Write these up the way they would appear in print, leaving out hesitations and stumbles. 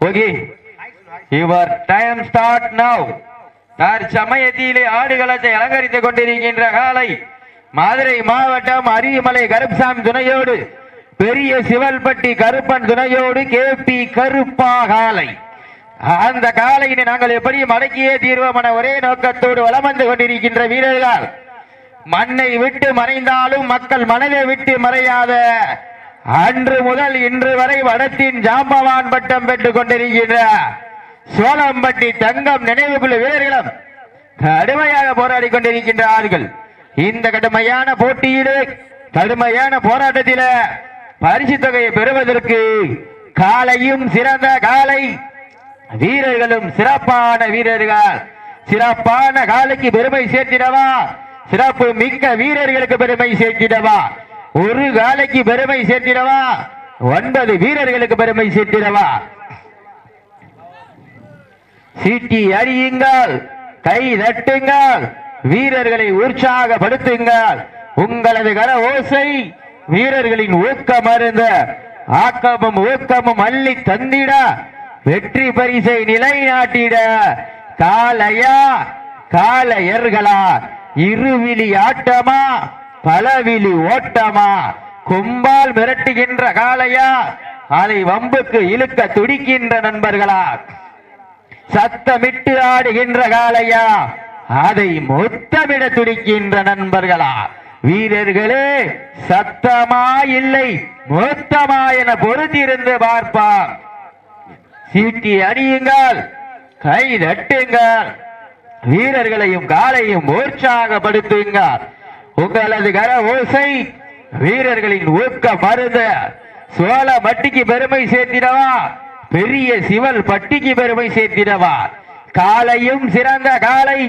Okay, your time start now. தற்சமயத்திலே ஆடுகளத்தை அலங்கரித்துக் கொண்டிருக்கின்ற காலை மதுரை மாவட்டம் அரியமலை கருப்பசாமி துணையோடு பெரிய சிவல்பட்டி கருப்பன் துணையோடு கேபி கருப்பா காலை. அந்த காலையினை நாங்கள் எப்படியும் அடக்கியே தீர்வோம் என ஒரே நோக்கத்தோடு வலம் வந்து கொண்டிருக்கின்ற வீரர்கள் மண்ணை விட்டு மறைந்தாலும் மக்கள் மனதை விட்டு மறையாத அன்று முதல் இன்று வரை வடத்தின் ஜாம்பவான் பட்டம் பெற்றுக் கொண்டிருக்கின்ற சோளம்பட்டி தங்கம் நினைவுக்குழு வீரர்களும் கடுமையாக போராடி கொண்டிருக்கின்றார்கள். இந்த கடுமையான போட்டியிலே கடுமையான போராட்டத்தில பரிசு தொகையை பெறுவதற்கு காலையும் சிறந்த காலை வீரர்களும் சிறப்பான வீரர்கள். சிறப்பான காலைக்கு பெருமை சேர்த்திடவா, சிறப்பு மிக்க வீரர்களுக்கு பெருமை சேர்த்திடவா, ஒரு காலைக்கு பெருமை சேர்த்திடவா, 9 வீரர்களுக்கு பெருமை சேர்த்திடவா. சீட்டி அடியுங்கள், கை தட்டுங்கள், வீரர்களை உற்சாகப்படுத்துங்கள். உங்களது கர ஓசை வீரர்களின் ஊக்கம் அருந்த ஆக்கமும் ஊக்கமும் அள்ளி தந்திட வெற்றி பரிசை நிலைநாட்டிட காலையா காலையர்களா, இருவிழி ஆட்டமா பலவிழி ஓட்டமா, கும்பால் மிரட்டுகின்ற காலையா அதை வம்புக்கு இழுக்க துடிக்கின்ற நண்பர்களா, சத்தமிட்டு ஆடுகின்ற காலையா அதை மொத்தமிட துடிக்கின்ற நண்பர்களா. வீரர்களே சத்தமா இல்லை மொத்தமா என பொறுத்திருந்து பார்ப்பார். சீட்டி அடியுங்கள், கை தட்டுங்கள், வீரர்களையும் காலையும் உற்சாகப்படுத்துங்கள். உங்களது கர ஓசை வீரர்களின் ஊக்கம் மருந்த சோளம்பட்டிக்கு பெருமை சேர்த்திடவா, பெரிய சிவல் பட்டிக்கு பெருமை சேர்த்திடவா. காலையும் சிறந்த காலை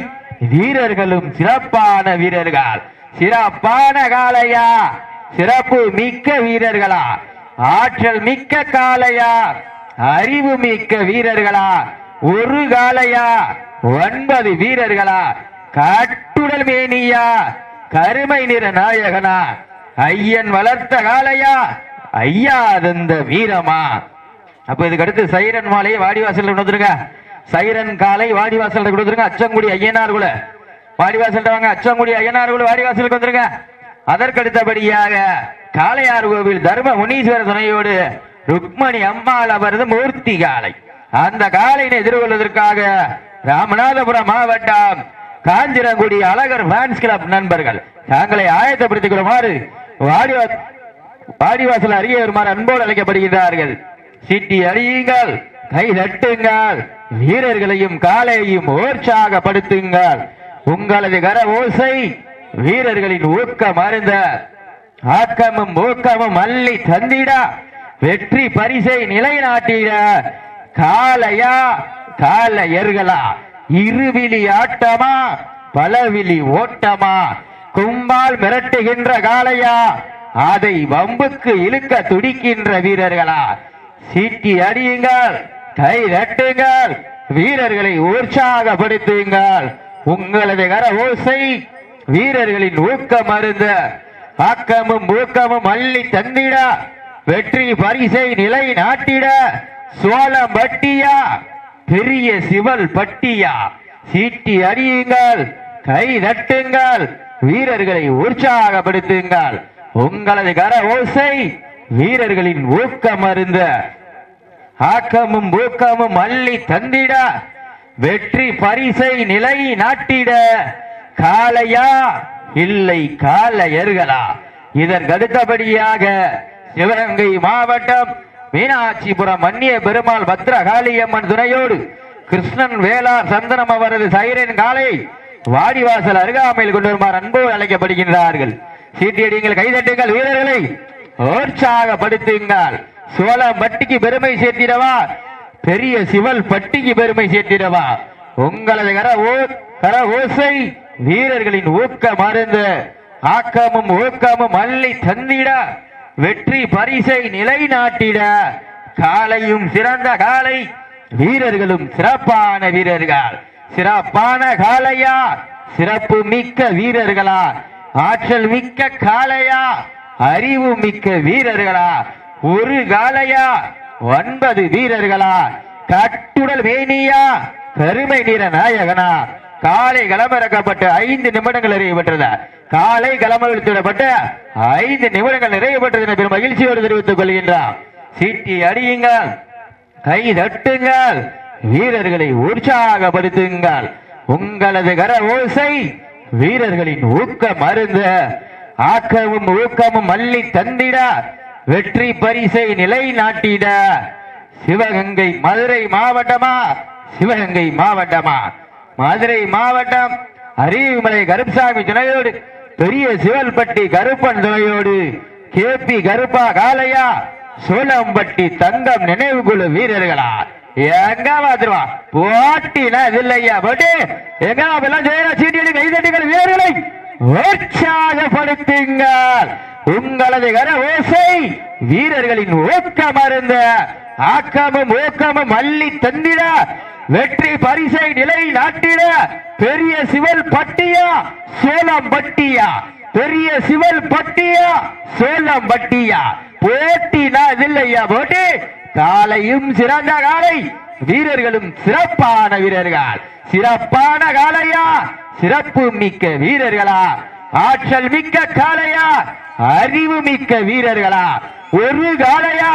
வீரர்களும் சிறப்பான வீரர்கள். சிறப்பான காலையா, சிறப்பு மிக்க வீரர்களா, ஆற்றல் மிக்க காலையா, அறிவு மிக்க வீரர்களா, ஒரு காலையா 9 வீரர்களா, கட்டுடல் மேனியா, கருமை நிற நாயகனா, ஐயன் வளர்த்த காலையா, ஐயா தந்த வீரமா. அப்ப இதுக்கு அடுத்து சைரன் மாலையை வாடிவாசல் கொடுத்துருங்க. சைரன் காலை வாடிவாசல் கொடுத்துருங்க. அச்சங்குடி ஐயனார் குல வாடிவாசல் வாங்க. அச்சங்குடி ஐயனார் குல வாடிவாசலுக்கு வந்துருங்க. அதற்கடுத்தபடியாக காளையார் கோவில் தர்ம முனீஸ்வர துணையோடு ருக்மணி அம்மாள் அவரது மூர்த்தி காலை. அந்த காலையினை எதிர்கொள்வதற்காக ராமநாதபுரம் மாவட்டம் காஞ்சிரங்குடி அழகர் ஃபேன்ஸ் கிளப் நண்பர்கள் தாங்களை ஆயத்தப்படுத்திக் கொள்ளுமாறு வாடிவாசல் அருகே வருமாறு அன்போடு அழைக்கப்படுகின்றார்கள். சீட்டி அடியுங்கள், கை தட்டுங்கள், வீரர்களையும் காலையையும் உற்சாகப்படுத்துங்கள். உங்களது கர ஓசை வீரர்களின் ஊக்கம் அருந்த ஆக்கமும் ஊக்கமும் அள்ளி தந்திட வெற்றி பரிசை நிலைநாட்டிட காலையா காலையர்களா, இருவிழி ஆட்டமா பலவிழி ஓட்டமா, கும்பால் மிரட்டுகின்ற காலையா அதை வம்புக்கு இழுக்க துடிக்கின்ற வீரர்களா. சீட்டி அடியுங்கள், கை தட்டுங்கள், வீரர்களை உற்சாகப்படுத்துங்கள். உங்களது கர ஓசை வீரர்களின் ஊக்கம் அருந்த ஆக்கமும் ஊக்கமும் அள்ளி தந்திட வெற்றி பரிசை நிலைநாட்டிட சோளம்பட்டியா பெரிய சிவல் பட்டியா. சீட்டி அடியுங்கள், கை தட்டுங்கள், வீரர்களை உற்சாகப்படுத்துங்கள். உங்களது கர ஓசை வீரர்களின் ஊக்கம் அருந்த ஆக்கமும் ஊக்கமும் அள்ளி தந்திட வெற்றி பரிசை நிலை நாட்டிட காலையா இல்லை காலையர்களா. இதற்கடுத்தபடியாக சிவகங்கை மாவட்டம் மீனாட்சிபுரம் மன்னிய பெருமாள் பத்ரகாளியம்மன் துணையோடு கிருஷ்ணன் வேளார் சந்தனம் அவரது சைரன் காலை வாடிவாசல் அருகாமையில் கொண்டு வருமாறு அன்போடு அழைக்கப்படுகின்றார்கள். சீட்டியடிங்கள், கைதட்டுங்கள், வீரர்களை உற்சாகப்படுத்துங்கள். சோளம்பட்டிக்கு பெருமை சேர்த்திடவா, பெரிய சிவல் பட்டிக்கு பெருமை சேர்த்திடவா. உங்களது கர ஓசை வீரர்களின் ஊக்கம் அருந்த ஆக்கமும் ஊக்கமும் அள்ளி தந்திட வெற்றி பரிசை நிலைநாட்டிட காலையும் சிறந்த காலை வீரர்களும் சிறப்பான வீரர்கள். சிறப்பான காலையா, சிறப்பு மிக்க வீரர்களா, ஆற்றல் மிக்க காளையா, அறிவு மிக்க வீரர்களா, ஒரு காளையா 9 வீரர்களா கட்டுடல் வேணியா கருமை நிற நாயகனா காலை களமிறக்கப்பட்ட 5 நிமிடங்கள் நிறைவுபெற்றது. காலை களமிறக்கப்பட்ட 5 நிமிடங்கள் நிறைவுபெற்றது என பெரும் மகிழ்ச்சியோடு தெரிவித்துக் கொள்கின்றார். சீட்டி அடியுங்கள், கை தட்டுங்கள், வீரர்களை உற்சாகப்படுத்துங்கள். உங்களது கர ஓசை வீரர்களின் ஊக்க மருந்து. ஆக்கமும் ஊக்கமும் அள்ளி தந்திட வெற்றி பரிசை நிலைநாட்டிட. சிவகங்கை மதுரை மாவட்டமா? சிவகங்கை மாவட்டமா? மதுரை மாவட்டம் அரியமலை கருப்பசாமி துணையோடு பெரிய சிவல்பட்டி கருப்பன் துணையோடு கேபி கருப்பா காளையா சோளம்பட்டி தங்கம் நினைவு குழு வீரர்களா? எங்க பாத்துருவா போட்டினா இது இல்லையா போட்டு எங்க சீட்டி கைதட்டுங்கள், வீரர்களை உற்சாகப்படுத்துங்கள். உங்களது கர ஓசை வீரர்களின் ஊக்க மருந்து. ஆக்கமும் ஊக்கமும் அள்ளி தந்திட வெற்றி பரிசை நிலை நாட்டிட. பெரிய சிவல் பட்டியா சோளம் பட்டியா? பெரிய சிவல் பட்டியா சோளம் பட்டியா? போட்டினா இல்லையா போட்டி? காலையும் சிறந்த காலை, வீரர்களும் சிறப்பான வீரர்கள். சிறப்பான காலையா? சிறப்பு மிக்க வீரர்களா? ஆற்றல் மிக்க காளையா? அறிவு மிக்க வீரர்களா? ஒரு காளையா?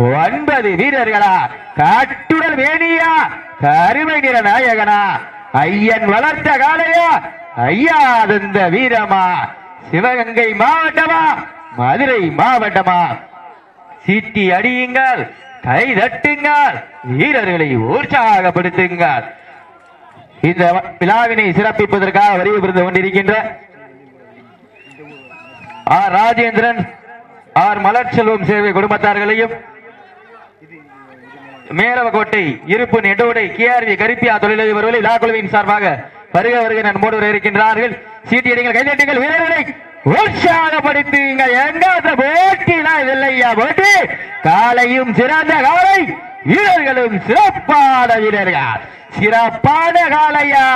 9 வீரர்களா? கட்டுடல் வேணியா கருமை நிற நாயகனா? ஐயன் வளர்த்த காளையா? ஐயாதந்த வீரமா? சிவகங்கை மாவட்டமா? மதுரை மாவட்டமா? சீட்டி அடியுங்கள், கை தட்டுங்கள், வீரர்களை உற்சாகப்படுத்துங்கள். இந்த விழாவினை சிறப்பிப்பதற்காக வருகை புரிந்து கொண்டிருக்கின்ற ஆர் ராஜேந்திரன், ஆர் மலர்ச்செல்வம் சேவை குடும்பத்தார்களையும், மேலவக்கோட்டை இருப்பு நெடோடை கேஆர்வி கரிப்பியா தொழிலதிபர்களை விழா குழுவின் சார்பாக வருக வருகை நம்மோடு இருக்கின்றார்கள். சீட்டியடிகள், கைதட்டுங்கள், வீரர்களை உற்சாகப்படுத்துங்கள். எங்காத போட்டினா இல்லையா போட்டி? காலையும் சிறந்த காலை, வீரர்களும் சிறப்பான வீரர்கள். சிறப்பான காளையா?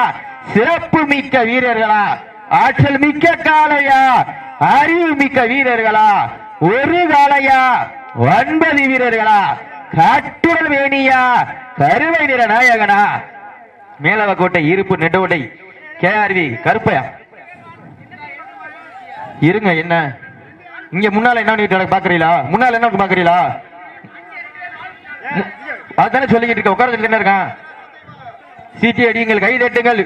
சிறப்பு மிக்க வீரர்களா? ஆற்றல் மிக்க காளையா? அறிவு மிக்க வீரர்களா? ஒரு காளையா? 9 வீரர்களா? கட்டுடல் வேணியா கருமை நிற நாயகனா? மேலவக்கோட்டை இருப்பு நெட்டோட்டை கேஆர்வி கருப்பையா இருங்க. என்ன இங்க முன்னால என்ன பாக்குறீங்களா? முன்னால என்ன பாக்குறீங்களா? அதானே சொல்லிக்கிட்டு இருக்க. உட்கார்ந்து என்ன இருக்கான்? சீட்டி அடியுங்கள், கை தட்டுங்கள்.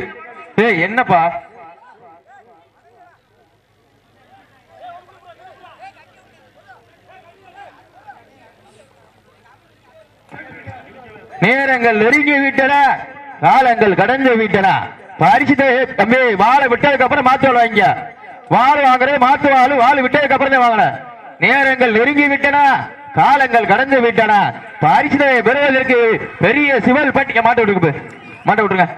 என்னப்பா நேரங்கள் நெருங்கி விட்டன, காலங்கள் கடந்து விட்டன. பரிசு தம்பி வாழை விட்டதுக்கு அப்புறம் மாத்து வாழ வாங்க. வாழை வாங்குறது மாத்து வாழ் விட்டதுக்கு அப்புறம் தான் வாங்கின. நேரங்கள் நெருங்கி விட்டன, காலங்கள் கடந்து விட்டன. பரிசு பெறுவதற்கு பெரிய சிவல் பட்டிக்க மாட்ட விட்டுருங்க.